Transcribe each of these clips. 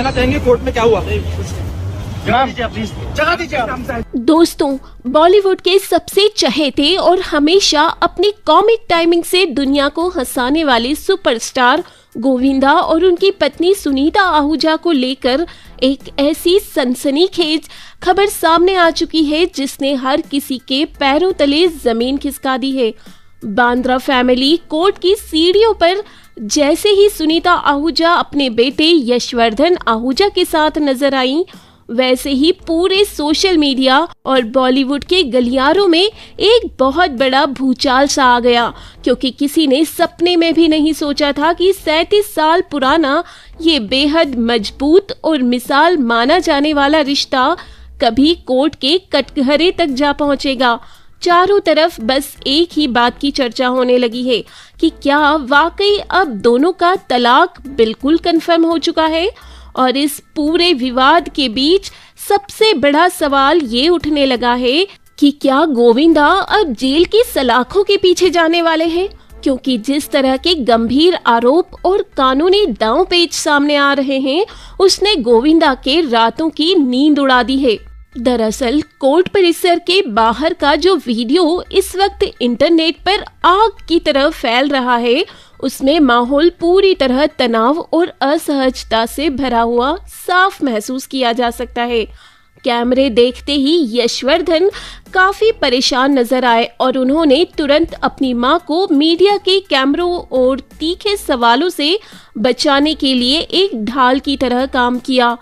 कहना चाहेंगे कोर्ट में क्या हुआ? जगह दीजिए। दोस्तों, बॉलीवुड के सबसे चहेते और हमेशा अपनी कॉमिक टाइमिंग से दुनिया को हंसाने वाले सुपरस्टार गोविंदा और उनकी पत्नी सुनीता आहूजा को लेकर एक ऐसी सनसनीखेज खबर सामने आ चुकी है जिसने हर किसी के पैरों तले जमीन खिसका दी है। बांद्रा फैमिली कोर्ट की सीढ़ियों पर जैसे ही सुनीता आहूजा अपने बेटे यशवर्धन आहूजा के साथ नजर आई, वैसे ही पूरे सोशल मीडिया और बॉलीवुड के गलियारों में एक बहुत बड़ा भूचाल सा आ गया, क्योंकि किसी ने सपने में भी नहीं सोचा था कि 37 साल पुराना ये बेहद मजबूत और मिसाल माना जाने वाला रिश्ता कभी कोर्ट के कटघरे तक जा पहुंचेगा। चारों तरफ बस एक ही बात की चर्चा होने लगी है कि क्या वाकई अब दोनों का तलाक बिल्कुल कंफर्म हो चुका है। और इस पूरे विवाद के बीच सबसे बड़ा सवाल ये उठने लगा है कि क्या गोविंदा अब जेल की सलाखों के पीछे जाने वाले हैं, क्योंकि जिस तरह के गंभीर आरोप और कानूनी दांव पेच सामने आ रहे हैं, उसने गोविंदा के रातों की नींद उड़ा दी है। दरअसल कोर्ट परिसर के बाहर का जो वीडियो इस वक्त इंटरनेट पर आग की तरह फैल रहा है, उसमें माहौल पूरी तरह तनाव और असहजता से भरा हुआ साफ महसूस किया जा सकता है। कैमरे देखते ही यशवर्धन काफी परेशान नजर आए और उन्होंने तुरंत अपनी मां को मीडिया के कैमरों और तीखे सवालों से बचाने के लिए एक ढाल की तरह काम किया।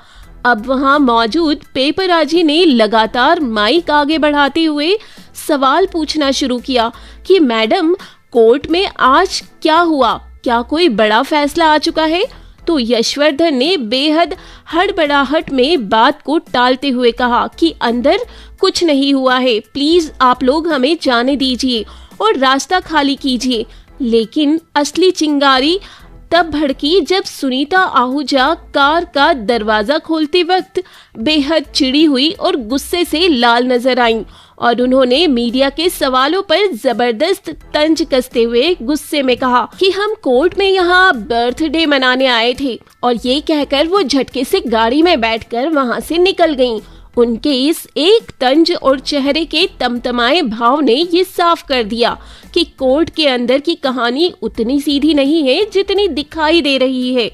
अब वहां मौजूद पेपराजी ने लगातार माइक आगे बढ़ाते हुए सवाल पूछना शुरू किया कि मैडम, कोर्ट में आज क्या हुआ? क्या कोई बड़ा फैसला आ चुका है? तो यशवर्धन ने बेहद हड़बड़ाहट में बात को टालते हुए कहा कि अंदर कुछ नहीं हुआ है, प्लीज आप लोग हमें जाने दीजिए और रास्ता खाली कीजिए। लेकिन असली चिंगारी तब भड़की जब सुनीता आहूजा कार का दरवाजा खोलते वक्त बेहद चिड़ी हुई और गुस्से से लाल नजर आईं और उन्होंने मीडिया के सवालों पर जबरदस्त तंज कसते हुए गुस्से में कहा कि हम कोर्ट में यहाँ बर्थडे मनाने आए थे, और ये कहकर वो झटके से गाड़ी में बैठकर वहाँ से निकल गईं। उनके इस एक तंज और चेहरे के तमतमाए भाव ने ये साफ कर दिया कि कोर्ट के अंदर की कहानी उतनी सीधी नहीं है जितनी दिखाई दे रही है।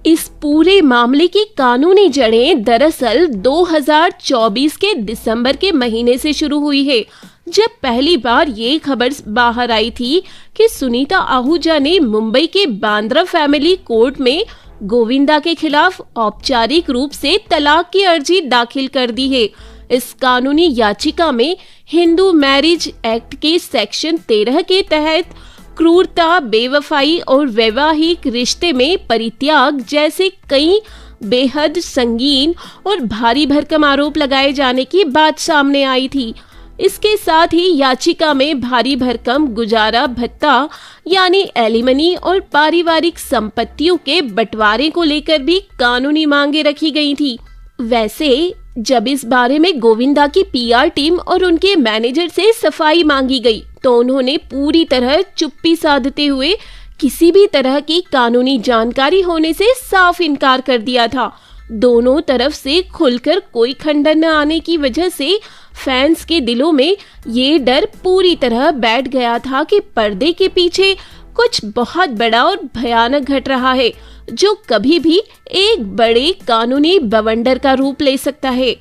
इस पूरे मामले की कानूनी जड़ें दरअसल 2024 के दिसंबर के महीने से शुरू हुई है, जब पहली बार ये खबर बाहर आई थी कि सुनीता आहूजा ने मुंबई के बांद्रा फैमिली कोर्ट में गोविंदा के खिलाफ औपचारिक रूप से तलाक की अर्जी दाखिल कर दी है। इस कानूनी याचिका में हिंदू मैरिज एक्ट के सेक्शन 13 के तहत क्रूरता, बेवफाई और वैवाहिक रिश्ते में परित्याग जैसे कई बेहद संगीन और भारी भरकम आरोप लगाए जाने की बात सामने आई थी। इसके साथ ही याचिका में भारी भरकम गुजारा भत्ता यानी एलिमनी और पारिवारिक संपत्तियों के बंटवारे को लेकर भी कानूनी मांगे रखी गई थी। वैसे जब इस बारे में गोविंदा की पीआर टीम और उनके मैनेजर से सफाई मांगी गई, तो उन्होंने पूरी तरह चुप्पी साधते हुए किसी भी तरह की कानूनी जानकारी होने से साफ इनकार कर दिया था। दोनों तरफ से खुलकर कोई खंडन न आने की वजह से फैंस के दिलों में ये डर पूरी तरह बैठ गया था कि पर्दे के पीछे कुछ बहुत बड़ा और भयानक घट रहा है, जो कभी भी एक बड़े कानूनी बवंडर का रूप ले सकता है।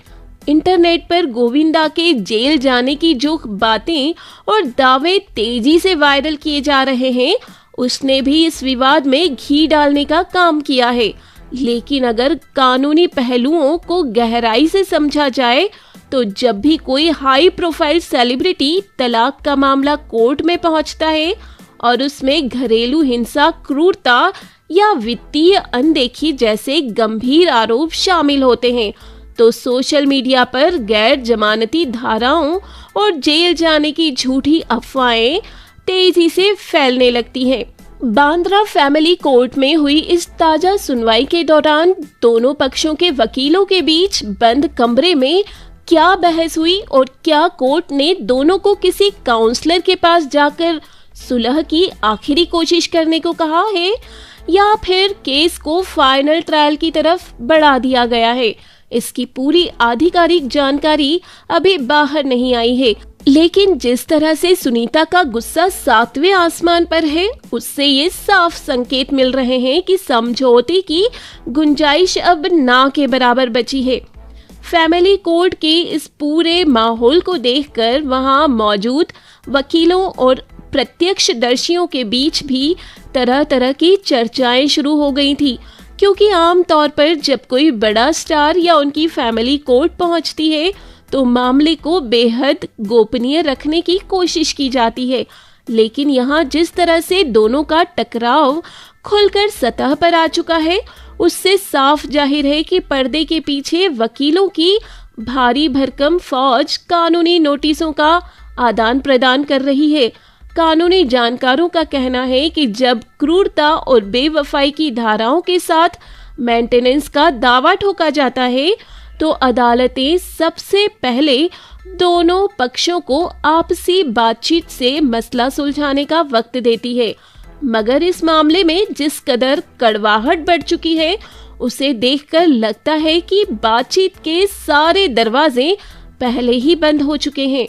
इंटरनेट पर गोविंदा के जेल जाने की जो बातें और दावे तेजी से वायरल किए जा रहे हैं, उसने भी इस विवाद में घी डालने का काम किया है। लेकिन अगर कानूनी पहलुओं को गहराई से समझा जाए, तो जब भी कोई हाई प्रोफाइल सेलिब्रिटी तलाक का मामला कोर्ट में पहुंचता है और उसमें घरेलू हिंसा, क्रूरता या वित्तीय अनदेखी जैसे गंभीर आरोप शामिल होते हैं, तो सोशल मीडिया पर गैर जमानती धाराओं और जेल जाने की झूठी अफवाहें तेजी से फैलने लगती हैं। बांद्रा फैमिली कोर्ट में हुई इस ताजा सुनवाई के दौरान दोनों पक्षों के वकीलों के बीच बंद कमरे में क्या बहस हुई और क्या कोर्ट ने दोनों को किसी काउंसलर के पास जाकर सुलह की आखिरी कोशिश करने को कहा है, या फिर केस को फाइनल ट्रायल की तरफ बढ़ा दिया गया है। इसकी पूरी आधिकारिक जानकारी अभी बाहर नहीं आई है, लेकिन जिस तरह से सुनीता का गुस्सा 7वें आसमान पर है, उससे ये साफ संकेत मिल रहे हैं कि समझौते की गुंजाइश अब ना के बराबर बची है। फैमिली कोर्ट के इस पूरे माहौल को देखकर वहां मौजूद वकीलों और प्रत्यक्षदर्शियों के बीच भी तरह तरह की चर्चाएं शुरू हो गई थी, क्योंकि आमतौर पर जब कोई बड़ा स्टार या उनकी फैमिली कोर्ट पहुंचती है तो मामले को बेहद गोपनीय रखने की कोशिश की जाती है। लेकिन यहाँ जिस तरह से दोनों का टकराव खुलकर सतह पर आ चुका है, उससे साफ जाहिर है कि पर्दे के पीछे वकीलों की भारी भरकम फौज कानूनी नोटिसों का आदान प्रदान कर रही है। कानूनी जानकारों का कहना है कि जब क्रूरता और बेवफाई की धाराओं के साथ मेंटेनेंस का दावा ठोका जाता है तो अदालतें सबसे पहले दोनों पक्षों को आपसी बातचीत से मसला सुलझाने का वक्त देती है। मगर इस मामले में जिस कदर कड़वाहट बढ़ चुकी है, उसे देखकर लगता है कि बातचीत के सारे दरवाजे पहले ही बंद हो चुके हैं।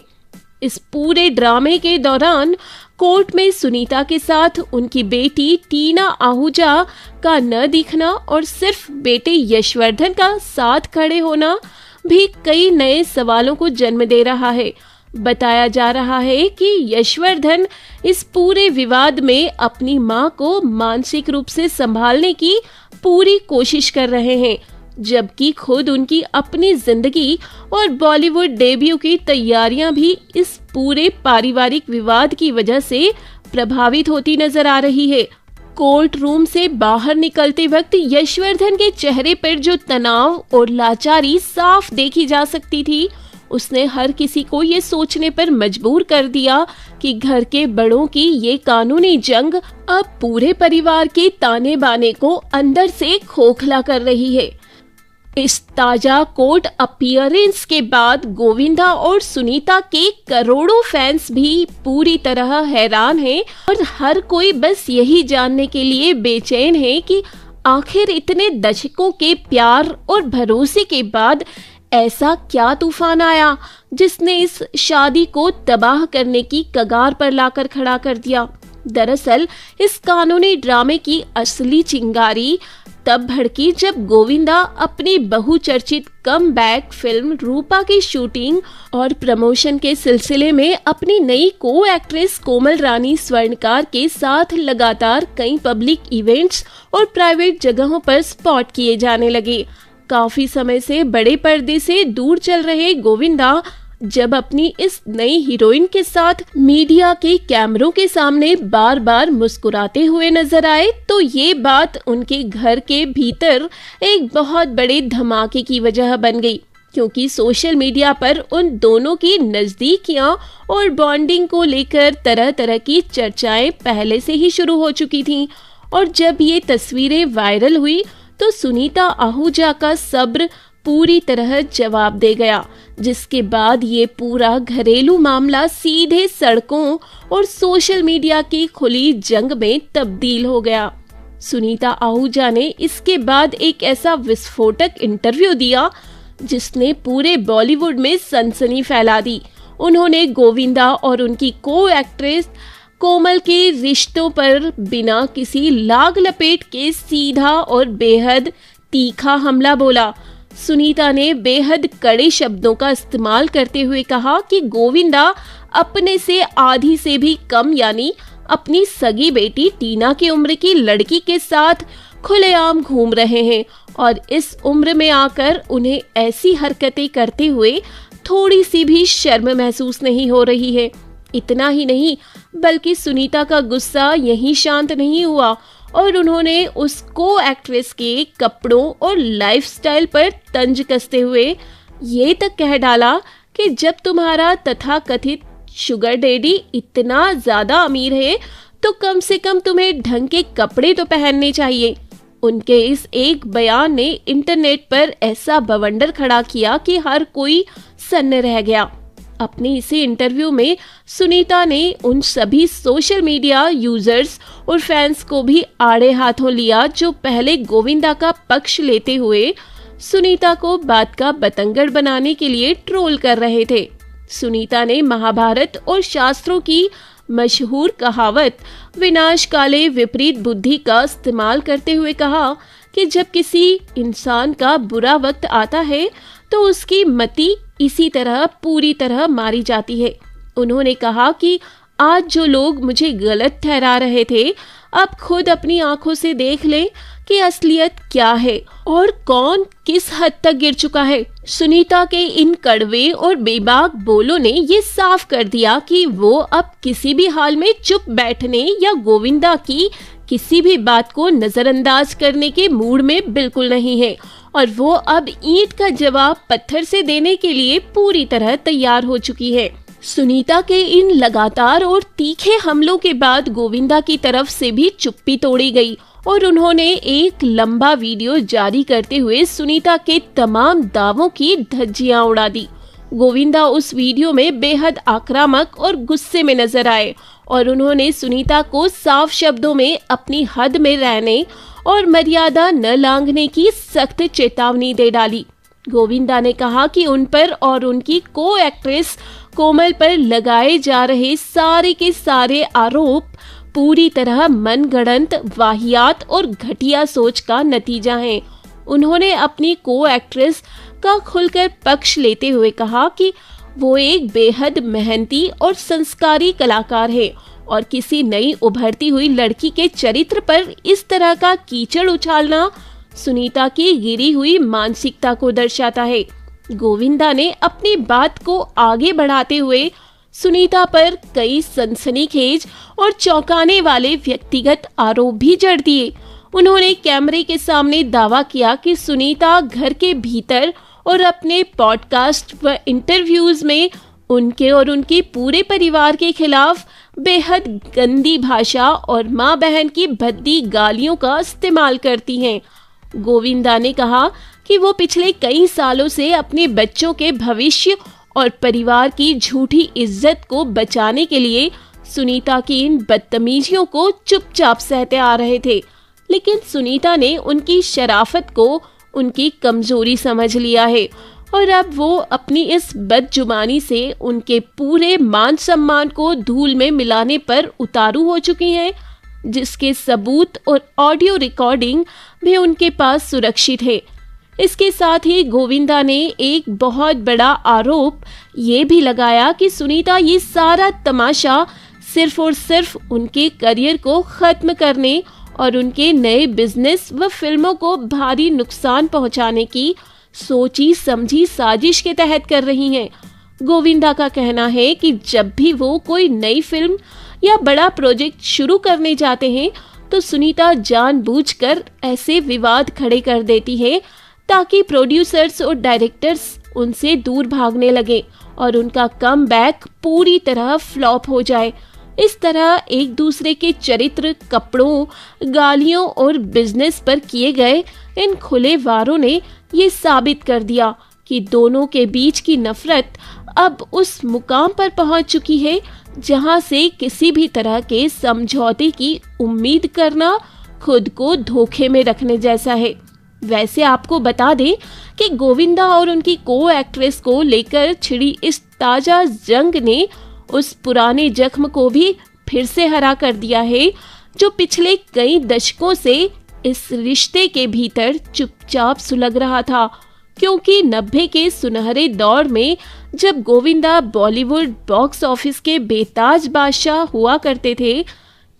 इस पूरे ड्रामे के दौरान कोर्ट में सुनीता के साथ उनकी बेटी टीना आहूजा का न दिखना और सिर्फ बेटे यशवर्धन का साथ खड़े होना भी कई नए सवालों को जन्म दे रहा है। बताया जा रहा है कि यशवर्धन इस पूरे विवाद में अपनी मां को मानसिक रूप से संभालने की पूरी कोशिश कर रहे हैं, जबकि खुद उनकी अपनी जिंदगी और बॉलीवुड डेब्यू की तैयारियां भी इस पूरे पारिवारिक विवाद की वजह से प्रभावित होती नजर आ रही है। कोर्ट रूम से बाहर निकलते वक्त यशवर्धन के चेहरे पर जो तनाव और लाचारी साफ देखी जा सकती थी, उसने हर किसी को ये सोचने पर मजबूर कर दिया कि घर के बड़ों की ये कानूनी जंग अब पूरे परिवार के ताने बाने को अंदर से खोखला कर रही है। इस ताजा कोर्ट अपीयरेंस के बाद गोविंदा और सुनीता के करोड़ों फैंस भी पूरी तरह हैरान हैं और हर कोई बस यही जानने के लिए बेचैन है कि आखिर इतने दशकों के प्यार और भरोसे के बाद ऐसा क्या तूफान आया जिसने इस शादी को तबाह करने की कगार पर लाकर खड़ा कर दिया। दरअसल इस कानूनी ड्रामे की असली चिंगारी तब भड़की जब गोविंदा अपनी बहुचर्चित कम बैक फिल्म रूपा की शूटिंग और प्रमोशन के सिलसिले में अपनी नई को एक्ट्रेस कोमल रानी स्वर्णकार के साथ लगातार कई पब्लिक इवेंट्स और प्राइवेट जगहों पर स्पॉट किए जाने लगे। काफी समय से बड़े पर्दे से दूर चल रहे गोविंदा जब अपनी इस नई हीरोइन के साथ मीडिया के कैमरों के सामने बार बार मुस्कुराते हुए नजर आए, तो ये बात उनके घर के भीतर एक बहुत बड़े धमाके की वजह बन गई, क्योंकि सोशल मीडिया पर उन दोनों की नजदीकियां और बॉन्डिंग को लेकर तरह तरह की चर्चाएं पहले से ही शुरू हो चुकी थीं। और जब ये तस्वीरें वायरल हुई तो सुनीता आहूजा का सब्र पूरी तरह जवाब दे गया, जिसके बाद ये पूरा घरेलू मामला सीधे सड़कों और सोशल मीडिया की खुली जंग में तब्दील हो गया। सुनीता आहूजा ने इसके बाद एक ऐसा विस्फोटक इंटरव्यू दिया जिसने पूरे बॉलीवुड में सनसनी फैला दी। उन्होंने गोविंदा और उनकी को एक्ट्रेस कोमल के रिश्तों पर बिना किसी लाग लपेट के सीधा और बेहद तीखा हमला बोला। सुनीता ने बेहद कड़े शब्दों का इस्तेमाल करते हुए कहा कि गोविंदा अपने से आधी से भी कम यानी अपनी सगी बेटी टीना की उम्र की लड़की के साथ खुलेआम घूम रहे हैं और इस उम्र में आकर उन्हें ऐसी हरकतें करते हुए थोड़ी सी भी शर्म महसूस नहीं हो रही है। इतना ही नहीं बल्कि सुनीता का गुस्सा यहीं शांत नहीं हुआ और उन्होंने उस को एक्ट्रेस के कपड़ों और लाइफस्टाइल पर तंज कसते हुए ये तक कह डाला कि जब तुम्हारा तथाकथित शुगर डैडी इतना ज्यादा अमीर है तो कम से कम तुम्हें ढंग के कपड़े तो पहनने चाहिए। उनके इस एक बयान ने इंटरनेट पर ऐसा बवंडर खड़ा किया कि हर कोई सन्न रह गया। अपने इसी इंटरव्यू में सुनीता ने उन सभी सोशल मीडिया यूजर्स और फैंस को भी आड़े हाथों लिया जो पहले गोविंदा का पक्ष लेते हुए सुनीता को बात का बतंगड़ बनाने के लिए ट्रोल कर रहे थे। सुनीता ने महाभारत और शास्त्रों की मशहूर कहावत विनाश काले विपरीत बुद्धि का इस्तेमाल करते हुए कहा कि जब किसी इंसान का बुरा वक्त आता है तो उसकी मति इसी तरह पूरी तरह मारी जाती है। उन्होंने कहा कि आज जो लोग मुझे गलत ठहरा रहे थे, अब खुद अपनी आंखों से देख लें कि असलियत क्या है और कौन किस हद तक गिर चुका है। सुनीता के इन कड़वे और बेबाक बोलों ने ये साफ कर दिया कि वो अब किसी भी हाल में चुप बैठने या गोविंदा की किसी भी बात को नजरअंदाज करने के मूड में बिल्कुल नहीं है और वो अब ईंट का जवाब पत्थर से देने के लिए पूरी तरह तैयार हो चुकी है। सुनीता के इन लगातार और तीखे हमलों के बाद गोविंदा की तरफ से भी चुप्पी तोड़ी गई और उन्होंने एक लंबा वीडियो जारी करते हुए सुनीता के तमाम दावों की धज्जियां उड़ा दी। गोविंदा उस वीडियो में बेहद आक्रामक और गुस्से में नजर आए और उन्होंने सुनीता को साफ शब्दों में अपनी हद में रहने और मर्यादा न लांघने की सख्त चेतावनी दे डाली। गोविंदा ने कहा कि उन पर और उनकी को एक्ट्रेस कोमल पर लगाए जा रहे सारे के सारे आरोप पूरी तरह मनगढ़ंत वाहियात और घटिया सोच का नतीजा है। उन्होंने अपनी को एक्ट्रेस का खुलकर पक्ष लेते हुए कहा कि वो एक बेहद मेहनती और संस्कारी कलाकार है और किसी नई उभरती हुई लड़की के चरित्र पर इस तरह का कीचड़ उछालना सुनीता की गिरी हुई मानसिकता को दर्शाता है। गोविंदा ने अपनी बात को आगे बढ़ाते हुए सुनीता पर कई सनसनीखेज और चौंकाने वाले व्यक्तिगत आरोप भी जड़ दिए। उन्होंने कैमरे के सामने दावा किया कि सुनीता घर के भीतर और अपने पॉडकास्ट व इंटरव्यूज में उनके और उनके पूरे परिवार के खिलाफ बेहद गंदी भाषा और माँ बहन की भद्दी गालियों का इस्तेमाल करती हैं। गोविंदा ने कहा कि वो पिछले कई सालों से अपने बच्चों के भविष्य और परिवार की झूठी इज्जत को बचाने के लिए सुनीता की इन बदतमीजियों को चुपचाप सहते आ रहे थे, लेकिन सुनीता ने उनकी शराफत को उनकी कमजोरी समझ लिया है और अब वो अपनी इस बदजुबानी से उनके पूरे मान सम्मान को धूल में मिलाने पर उतारू हो चुकी हैं, जिसके सबूत और ऑडियो रिकॉर्डिंग भी उनके पास सुरक्षित है। इसके साथ ही गोविंदा ने एक बहुत बड़ा आरोप ये भी लगाया कि सुनीता ये सारा तमाशा सिर्फ और सिर्फ उनके करियर को खत्म करने और उनके नए बिजनेस व फिल्मों को भारी नुकसान पहुंचाने की सोची समझी साजिश के तहत कर रही हैं। गोविंदा का कहना है कि जब भी वो कोई नई फिल्म या बड़ा प्रोजेक्ट शुरू करने जाते हैं तो सुनीता जानबूझकर ऐसे विवाद खड़े कर देती है ताकि प्रोड्यूसर्स और डायरेक्टर्स उनसे दूर भागने लगे और उनका कमबैक पूरी तरह फ्लॉप हो जाए। इस तरह एक दूसरे के चरित्र, कपड़ों, गालियों और बिजनेस पर किए गए इन खुले वारों ने ये साबित कर दिया कि दोनों के बीच की नफरत अब उस मुकाम पर पहुंच चुकी है जहां से किसी भी तरह के समझौते की उम्मीद करना खुद को धोखे में रखने जैसा है। वैसे आपको बता दें कि गोविंदा और उनकी को एक्ट्रेस को लेकर छिड़ी इस ताजा जंग ने उस पुराने जख्म को भी फिर से हरा कर दिया है जो पिछले कई दशकों से इस रिश्ते के भीतर चुपचाप सुलग रहा था। क्योंकि 90 के सुनहरे दौर में जब गोविंदा बॉलीवुड बॉक्स ऑफिस के बेताज बादशाह हुआ करते थे,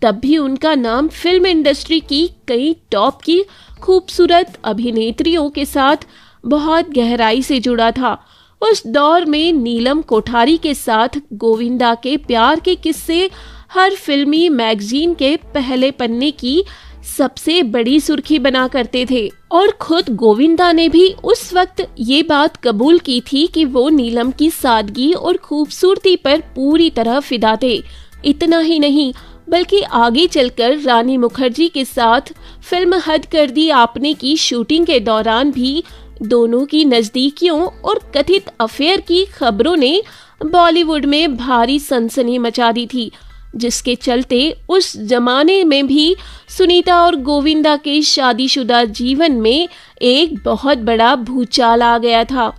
तब भी उनका नाम फिल्म इंडस्ट्री की कई टॉप की खूबसूरत अभिनेत्रियों के साथ बहुत गहराई से जुड़ा था। उस दौर में नीलम कोठारी के साथ गोविंदा के प्यार के किस्से हर फिल्मी मैगजीन के पहले पन्ने की सबसे बड़ी सुर्खी बना करते थे और खुद गोविंदा ने भी उस वक्त ये बात कबूल की थी कि वो नीलम की सादगी और खूबसूरती पर पूरी तरह फिदा थे। इतना ही नहीं बल्कि आगे चलकर रानी मुखर्जी के साथ फिल्म हद कर दी आपने की शूटिंग के दौरान भी दोनों की नजदीकियों और कथित अफेयर की खबरों ने बॉलीवुड में भारी सनसनी मचा दी थी, जिसके चलते उस जमाने में भी सुनीता और गोविंदा के शादीशुदा जीवन में एक बहुत बड़ा भूचाल आ गया था।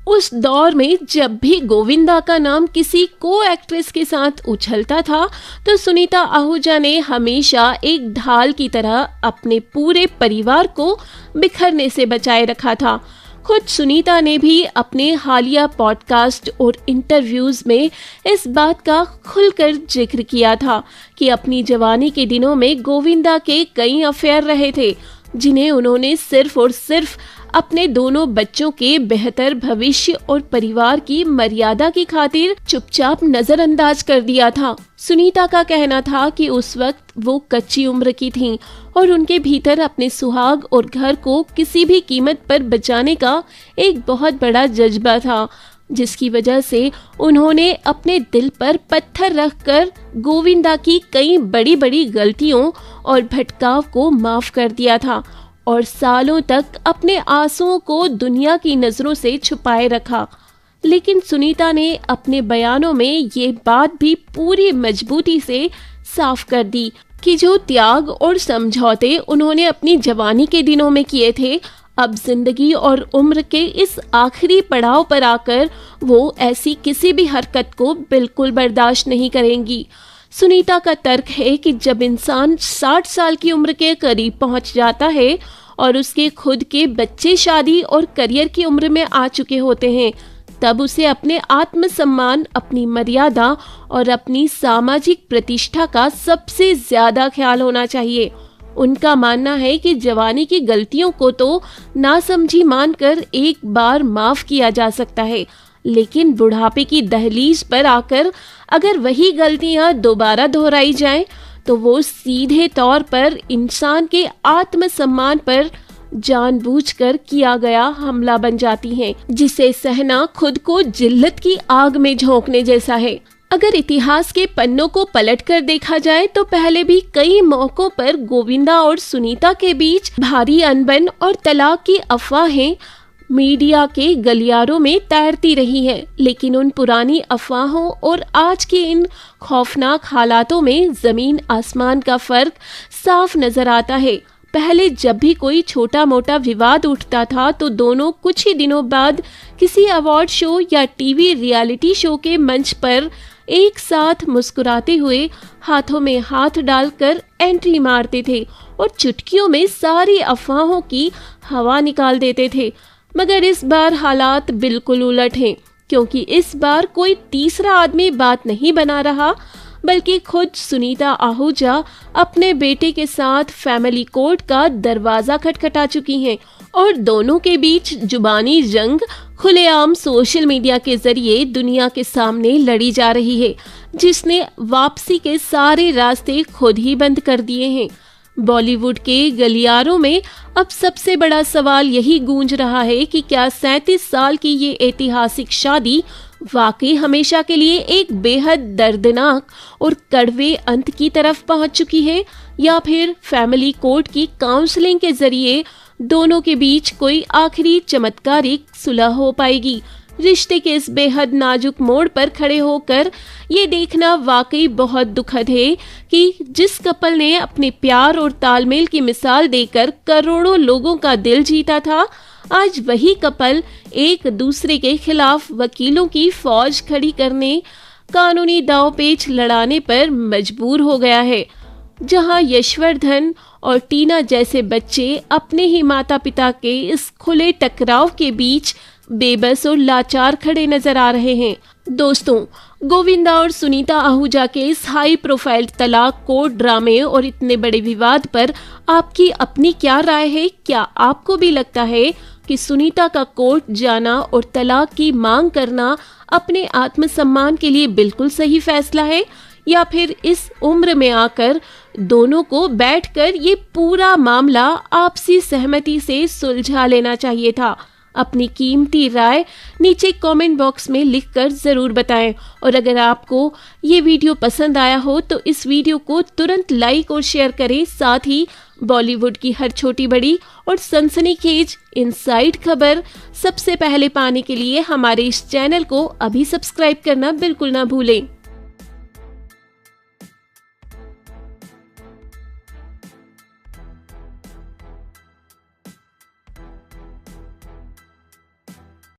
उस दौर में जब भी गोविंदा का नाम किसी को एक्ट्रेस के साथ उछलता था तो सुनीता आहूजा ने हमेशा एक ढाल की तरह अपने पूरे परिवार को बिखरने से बचाए रखा था। खुद सुनीता ने भी अपने हालिया पॉडकास्ट और इंटरव्यूज में इस बात का खुलकर जिक्र किया था कि अपनी जवानी के दिनों में गोविंदा के कई अफेयर रहे थे, जिन्हें उन्होंने सिर्फ और सिर्फ अपने दोनों बच्चों के बेहतर भविष्य और परिवार की मर्यादा की खातिर चुपचाप नजरअंदाज कर दिया था। सुनीता का कहना था कि उस वक्त वो कच्ची उम्र की थीं और उनके भीतर अपने सुहाग और घर को किसी भी कीमत पर बचाने का एक बहुत बड़ा जज्बा था, जिसकी वजह से उन्होंने अपने दिल पर पत्थर रखकर गोविंदा की कई बड़ी बड़ी गलतियों और भटकाव को माफ कर दिया था और सालों तक अपने आंसुओं को दुनिया की नजरों से छुपाए रखा। लेकिन सुनीता ने अपने बयानों में ये बात भी पूरी मजबूती से साफ कर दी कि जो त्याग और समझौते उन्होंने अपनी जवानी के दिनों में किए थे, अब जिंदगी और उम्र के इस आखिरी पड़ाव पर आकर वो ऐसी किसी भी हरकत को बिल्कुल बर्दाश्त नहीं करेंगी। सुनीता का तर्क है कि जब इंसान 60 साल की उम्र के करीब पहुंच जाता है और उसके खुद के बच्चे शादी और करियर की उम्र में आ चुके होते हैं, तब उसे अपने आत्मसम्मान, अपनी मर्यादा और अपनी सामाजिक प्रतिष्ठा का सबसे ज्यादा ख्याल होना चाहिए। उनका मानना है कि जवानी की गलतियों को तो नासमझी मानकर एक बार माफ किया जा सकता है, लेकिन बुढ़ापे की दहलीज पर आकर अगर वही गलतियां दोबारा दोहराई जाएं, तो वो सीधे तौर पर इंसान के आत्मसम्मान पर जानबूझकर किया गया हमला बन जाती हैं, जिसे सहना खुद को जिल्लत की आग में झोंकने जैसा है। अगर इतिहास के पन्नों को पलटकर देखा जाए तो पहले भी कई मौकों पर गोविंदा और सुनीता के बीच भारी अनबन और तलाक की अफवाहें मीडिया के गलियारों में तैरती रही है, लेकिन उन पुरानी अफवाहों और आज के इन खौफनाक हालातों में जमीन आसमान का फर्क साफ नजर आता है। पहले जब भी कोई छोटा मोटा विवाद उठता था तो दोनों कुछ ही दिनों बाद किसी अवार्ड शो या टीवी रियलिटी शो के मंच पर एक साथ मुस्कुराते हुए हाथों में हाथ डालकर एंट्री मारते थे और चुटकियों में सारी अफवाहों की हवा निकाल देते थे। मगर इस बार हालात बिल्कुल उलट हैं, क्योंकि इस बार कोई तीसरा आदमी बात नहीं बना रहा, बल्कि खुद सुनीता आहूजा अपने बेटे के साथ फैमिली कोर्ट का दरवाजा खटखटा चुकी हैं और दोनों के बीच जुबानी जंग खुलेआम सोशल मीडिया के जरिए दुनिया के सामने लड़ी जा रही है, जिसने वापसी के सारे रास्ते खुद ही बंद कर दिए हैं। बॉलीवुड के गलियारों में अब सबसे बड़ा सवाल यही गूंज रहा है कि क्या 37 साल की ये ऐतिहासिक शादी वाकई हमेशा के लिए एक बेहद दर्दनाक और कड़वे अंत की तरफ पहुंच चुकी है, या फिर फैमिली कोर्ट की काउंसलिंग के जरिए दोनों के बीच कोई आखिरी चमत्कारिक सुलह हो पाएगी। रिश्ते के इस बेहद नाजुक मोड़ पर खड़े होकर ये देखना वाकई बहुत दुखद है कि जिस कपल ने अपने प्यार और तालमेल की मिसाल देकर करोड़ों लोगों का दिल जीता था, आज वही कपल एक दूसरे के खिलाफ वकीलों की फौज खड़ी करने, कानूनी दांवपेच लड़ाने पर मजबूर हो गया है। जहां यशवर्धन और टीना जैसे बच्चे अपने ही माता पिता के इस खुले टकराव के बीच बेबस और लाचार खड़े नजर आ रहे हैं। दोस्तों, गोविंदा और सुनीता आहूजा के इस हाई प्रोफाइल तलाक कोर्ट ड्रामे और इतने बड़े विवाद पर आपकी अपनी क्या राय है? क्या आपको भी लगता है कि सुनीता का कोर्ट जाना और तलाक की मांग करना अपने आत्मसम्मान के लिए बिल्कुल सही फैसला है, या फिर इस उम्र में आकर दोनों को बैठकर ये पूरा मामला आपसी सहमति से सुलझा लेना चाहिए था? अपनी कीमती राय नीचे कमेंट बॉक्स में लिखकर ज़रूर बताएं। और अगर आपको ये वीडियो पसंद आया हो तो इस वीडियो को तुरंत लाइक और शेयर करें। साथ ही बॉलीवुड की हर छोटी बड़ी और सनसनीखेज इनसाइड खबर सबसे पहले पाने के लिए हमारे इस चैनल को अभी सब्सक्राइब करना बिल्कुल ना भूलें।